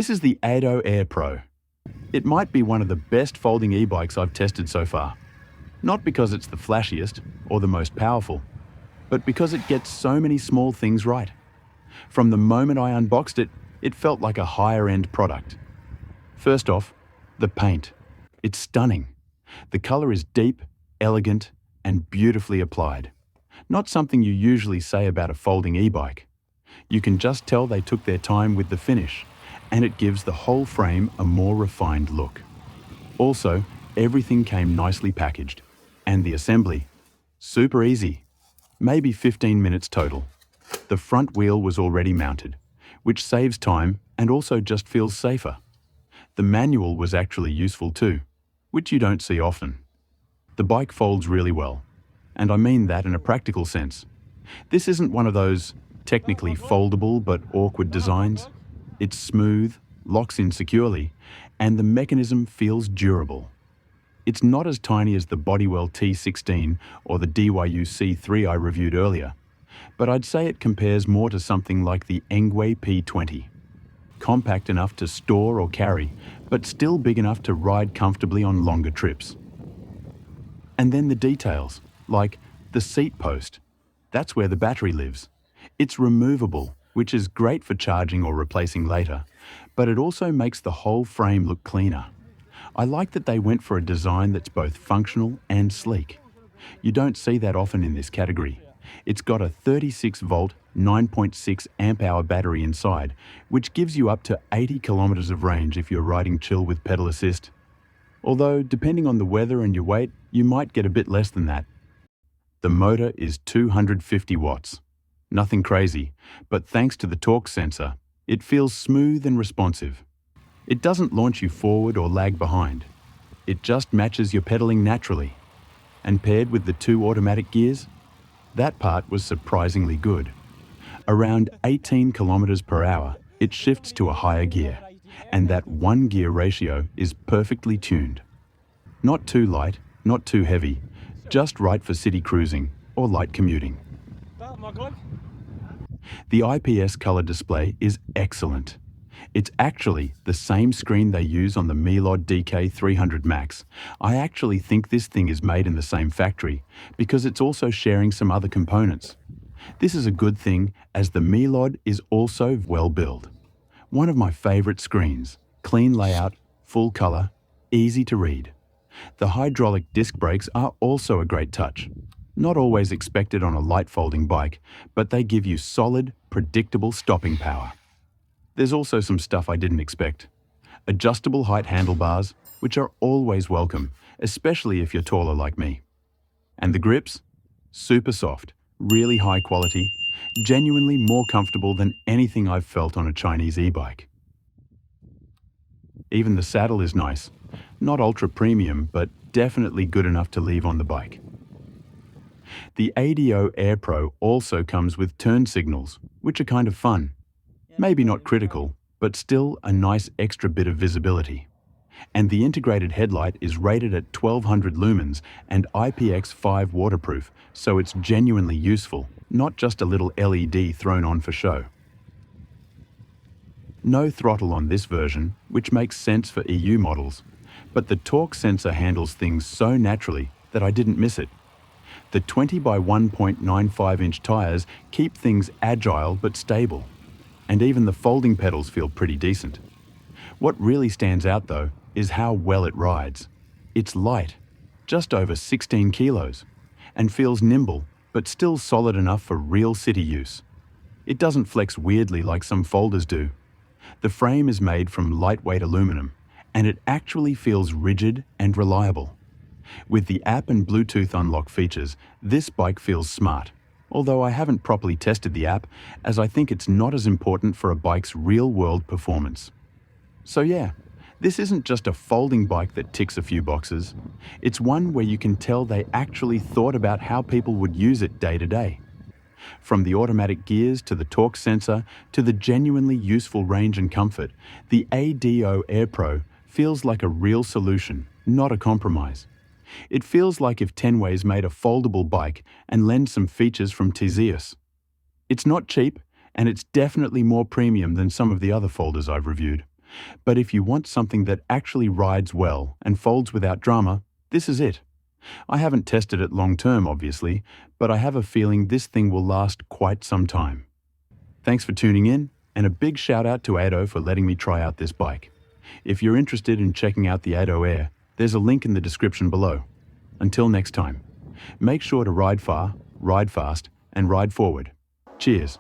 This is the Ado Air Pro. It might be one of the best folding e-bikes I've tested so far. Not because it's the flashiest or the most powerful, but because it gets so many small things right. From the moment I unboxed it, it felt like a higher-end product. First off, the paint. It's stunning. The color is deep, elegant, and beautifully applied. Not something you usually say about a folding e-bike. You can just tell they took their time with the finish, and it gives the whole frame a more refined look. Also, everything came nicely packaged. And the assembly? Super easy. Maybe 15 minutes total. The front wheel was already mounted, which saves time and also just feels safer. The manual was actually useful too, which you don't see often. The bike folds really well, and I mean that in a practical sense. This isn't one of those technically foldable but awkward designs. It's smooth, locks in securely, and the mechanism feels durable. It's not as tiny as the Bodywell T16 or the DYU C3 I reviewed earlier, but I'd say it compares more to something like the Engwe P20. Compact enough to store or carry, but still big enough to ride comfortably on longer trips. And then the details, like the seat post. That's where the battery lives. It's removable, which is great for charging or replacing later, but it also makes the whole frame look cleaner. I like that they went for a design that's both functional and sleek. You don't see that often in this category. It's got a 36-volt, 9.6 amp-hour battery inside, which gives you up to 80 kilometers of range if you're riding chill with pedal assist. Although, depending on the weather and your weight, you might get a bit less than that. The motor is 250 watts. Nothing crazy, but thanks to the torque sensor, it feels smooth and responsive. It doesn't launch you forward or lag behind. It just matches your pedaling naturally. And paired with the 2 automatic gears, that part was surprisingly good. Around 18 kilometers per hour, it shifts to a higher gear, and that 1-gear ratio is perfectly tuned. Not too light, not too heavy, just right for city cruising or light commuting. The IPS color display is excellent. It's actually the same screen they use on the Milod DK300 Max. I actually think this thing is made in the same factory because it's also sharing some other components. This is a good thing as the Milod is also well built. One of my favorite screens, clean layout, full color, easy to read. The hydraulic disc brakes are also a great touch. Not always expected on a light folding bike, but they give you solid, predictable stopping power. There's also some stuff I didn't expect. Adjustable height handlebars, which are always welcome, especially if you're taller like me. And the grips? Super soft, really high quality, genuinely more comfortable than anything I've felt on a Chinese e-bike. Even the saddle is nice. Not ultra premium, but definitely good enough to leave on the bike. The Ado Air Pro also comes with turn signals, which are kind of fun. Maybe not critical, but still a nice extra bit of visibility. And the integrated headlight is rated at 1200 lumens and IPX5 waterproof, so it's genuinely useful, not just a little LED thrown on for show. No throttle on this version, which makes sense for EU models, but the torque sensor handles things so naturally that I didn't miss it. The 20 by 1.95 inch tires keep things agile but stable. And even the folding pedals feel pretty decent. What really stands out though is how well it rides. It's light, just over 16 kilos, and feels nimble, but still solid enough for real city use. It doesn't flex weirdly like some folders do. The frame is made from lightweight aluminum, and it actually feels rigid and reliable. With the app and Bluetooth unlock features, this bike feels smart. Although I haven't properly tested the app, as I think it's not as important for a bike's real-world performance. So yeah, this isn't just a folding bike that ticks a few boxes. It's one where you can tell they actually thought about how people would use it day to day. From the automatic gears to the torque sensor to the genuinely useful range and comfort, the Ado Air Pro feels like a real solution, not a compromise. It feels like if Tenways made a foldable bike and lend some features from Theseus. It's not cheap, and it's definitely more premium than some of the other folders I've reviewed, But if you want something that actually rides well and folds without drama, this is it. I haven't tested it long term, obviously, but I have a feeling this thing will last quite some time. Thanks for tuning in, and a big shout out to Ado for letting me try out this bike. If you're interested in checking out the Ado Air, there's a link in the description below. Until next time, make sure to ride far, ride fast, and ride forward. Cheers.